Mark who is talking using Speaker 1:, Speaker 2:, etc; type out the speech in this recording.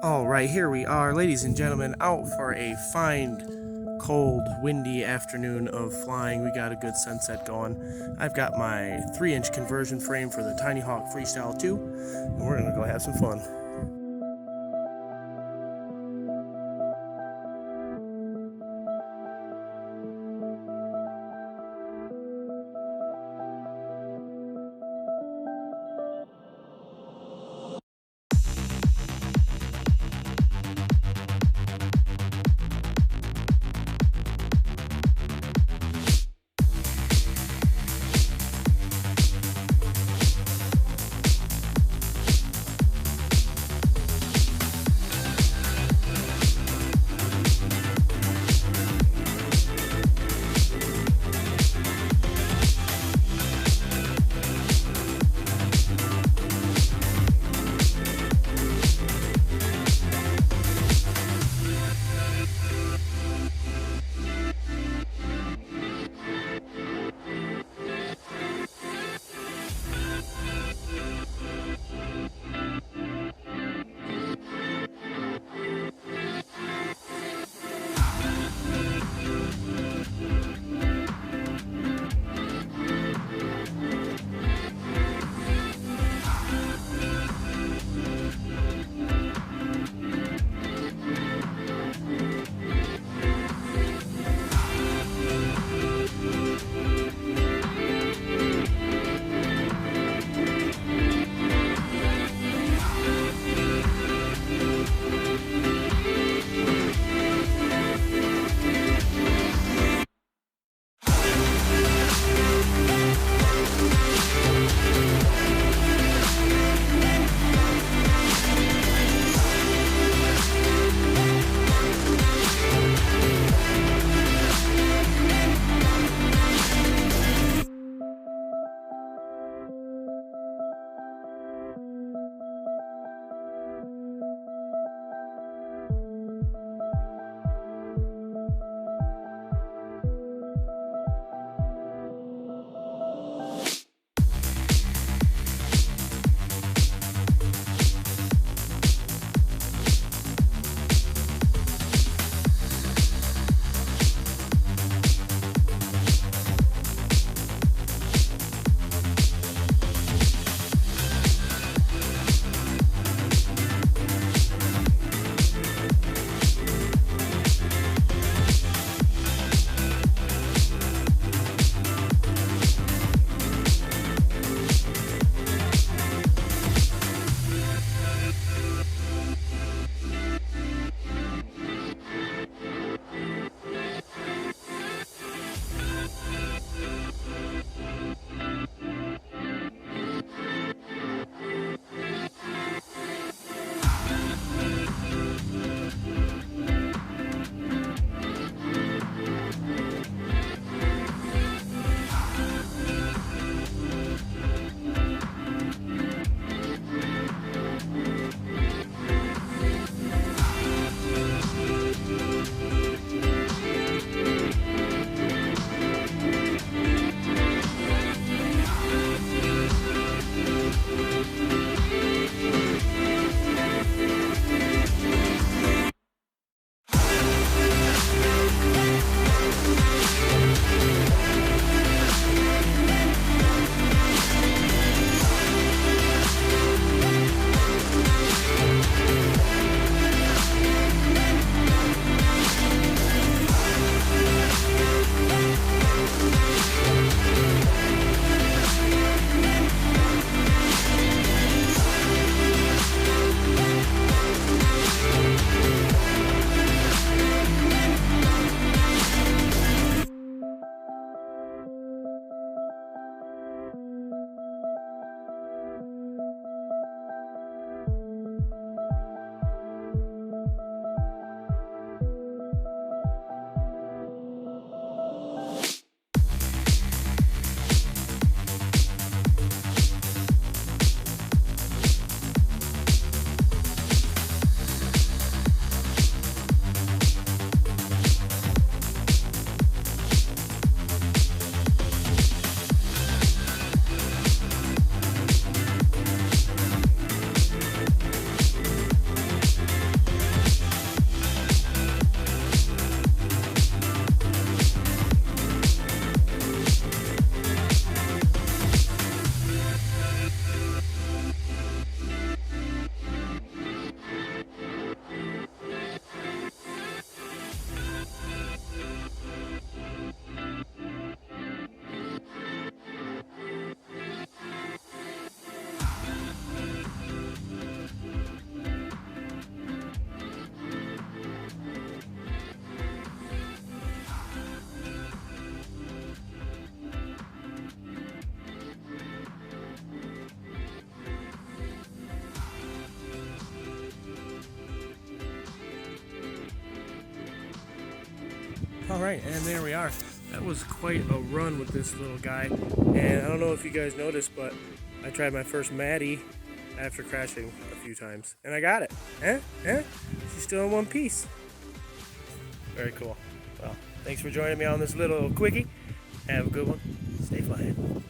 Speaker 1: All right, here we are, ladies and gentlemen, out for a fine, cold, windy afternoon of flying. We got a good sunset going. I've got my 3-inch conversion frame for the Tinyhawk Freestyle 2, and we're gonna go have some fun. Alright, and there we are. That was quite a run with this little guy. And I don't know if you guys noticed, but I tried my first Maddy after crashing a few times. And I got it. She's still in one piece. Very cool. Well, thanks for joining me on this little quickie. Have a good one. Stay flying.